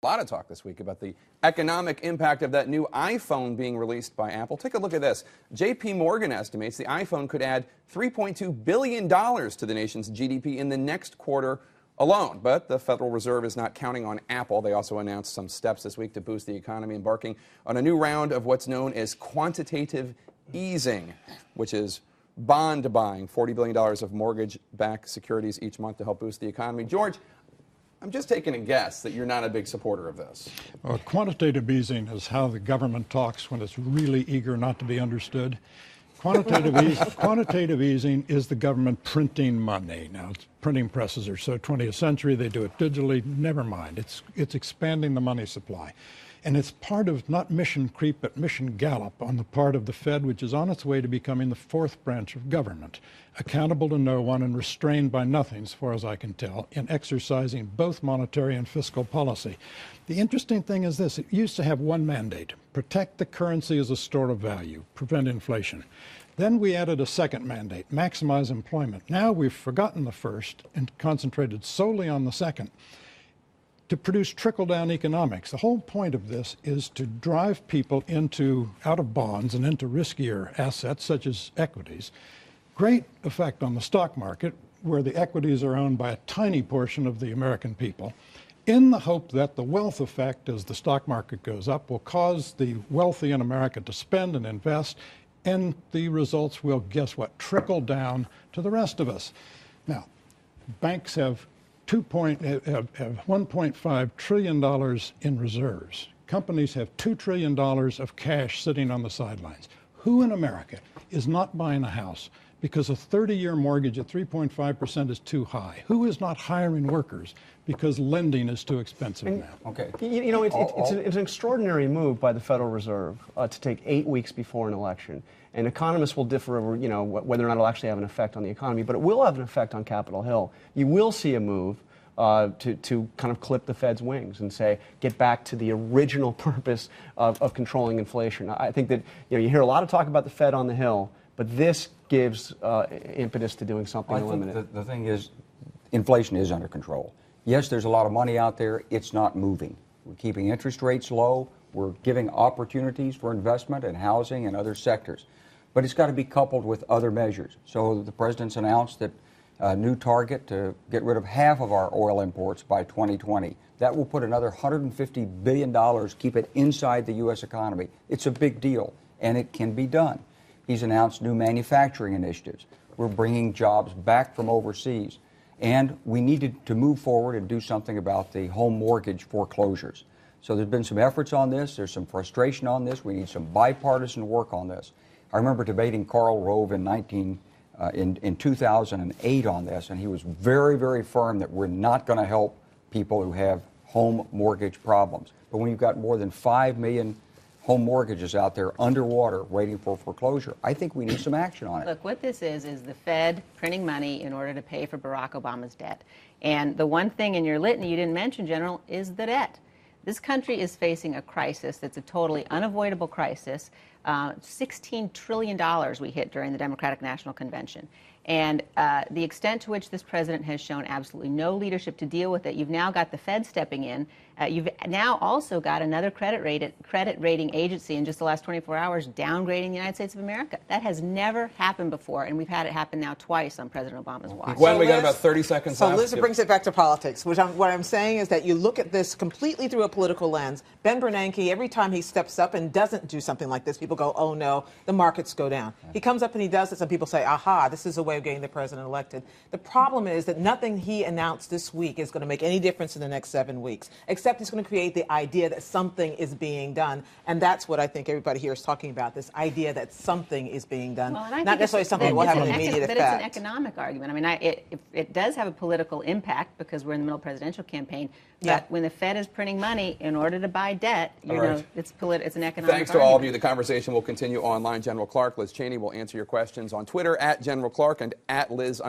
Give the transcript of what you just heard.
A lot of talk this week about the economic impact of that new iPhone being released by Apple. Take a look at this. J.P. Morgan estimates the iPhone could add $3.2 billion to the nation's GDP in the next quarter alone. But the Federal Reserve is not counting on Apple. They also announced some steps this week to boost the economy, embarking on a new round of what's known as quantitative easing, which is bond buying, $40 billion of mortgage-backed securities each month to help boost the economy. George, I'm just taking a guess that you're not a big supporter of this. Well, quantitative easing is how the government talks when it's really eager not to be understood. Quantitative easing is the government printing money. Now, printing presses are so 20th century, they do it digitally. Never mind. It's expanding the money supply. And it's part of not mission creep, but mission gallop on the part of the Fed, which is on its way to becoming the fourth branch of government, accountable to no one and restrained by nothing, as far as I can tell, in exercising both monetary and fiscal policy. The interesting thing is this. It used to have one mandate: protect the currency as a store of value, prevent inflation. Then we added a second mandate: maximize employment. Now we've forgotten the first and concentrated solely on the second, to produce trickle-down economics. The whole point of this is to drive people out of bonds and into riskier assets, such as equities. Great effect on the stock market, where the equities are owned by a tiny portion of the American people, in the hope that the wealth effect, as the stock market goes up, will cause the wealthy in America to spend and invest, and the results will, guess what, trickle down to the rest of us. Now, banks have $1.5 trillion in reserves. Companies have $2 trillion of cash sitting on the sidelines. Who in America is not buying a house because a 30-year mortgage at 3.5% is too high? Who is not hiring workers because lending is too expensive now? Okay. You know, it's an extraordinary move by the Federal Reserve to take 8 weeks before an election. And economists will differ over, you know, whether or not it'll actually have an effect on the economy, but it will have an effect on Capitol Hill. You will see a move to kind of clip the Fed's wings and say, get back to the original purpose of controlling inflation. I think that, you know, you hear a lot of talk about the Fed on the Hill, but this gives impetus to doing something to limit it. The thing is, inflation is under control. Yes, there's a lot of money out there. It's not moving. We're keeping interest rates low. We're giving opportunities for investment in housing and other sectors. But it's got to be coupled with other measures. So the president's announced that a new target to get rid of half of our oil imports by 2020. That will put another $150 billion, keep it inside the U.S. economy. It's a big deal, and it can be done. He's announced new manufacturing initiatives. We're bringing jobs back from overseas. And we needed to move forward and do something about the home mortgage foreclosures. So there's been some efforts on this. There's some frustration on this. We need some bipartisan work on this. I remember debating Karl Rove in 2008 on this, and he was very, very firm that we're not going to help people who have home mortgage problems. But when you've got more than 5 million home mortgages out there underwater waiting for foreclosure, I think we need some action on it. Look, what this is the Fed printing money in order to pay for Barack Obama's debt. And the one thing in your litany you didn't mention, General, is the debt. This country is facing a crisis that's a totally unavoidable crisis. $16 trillion we hit during the Democratic National Convention. And the extent to which this president has shown absolutely no leadership to deal with it, you've now got the Fed stepping in. You've now also got another credit rating agency in just the last 24 hours downgrading the United States of America. That has never happened before, and we've had it happen now twice on President Obama's watch. Gwen, we got about 30 seconds left. So Liz brings it back to politics. What I'm saying is that you look at this completely through a political lens. Ben Bernanke, every time he steps up and doesn't do something like this, people go, oh no, the markets go down. He comes up and he does it, and people say, aha, this is a way of getting the president elected. The problem is that nothing he announced this week is going to make any difference in the next 7 weeks, except it's going to create the idea that something is being done. And that's what I think everybody here is talking about, this idea that something is being done. Well, not necessarily something that will have an immediate effect. But it's an economic argument. I mean, it does have a political impact because we're in the middle of a presidential campaign. But when the Fed is printing money in order to buy debt, you know, it's an economic Thanks to all of you. The conversation will continue online. General Clark, Liz Cheney will answer your questions on Twitter @General Clark and @Liz_Cheney.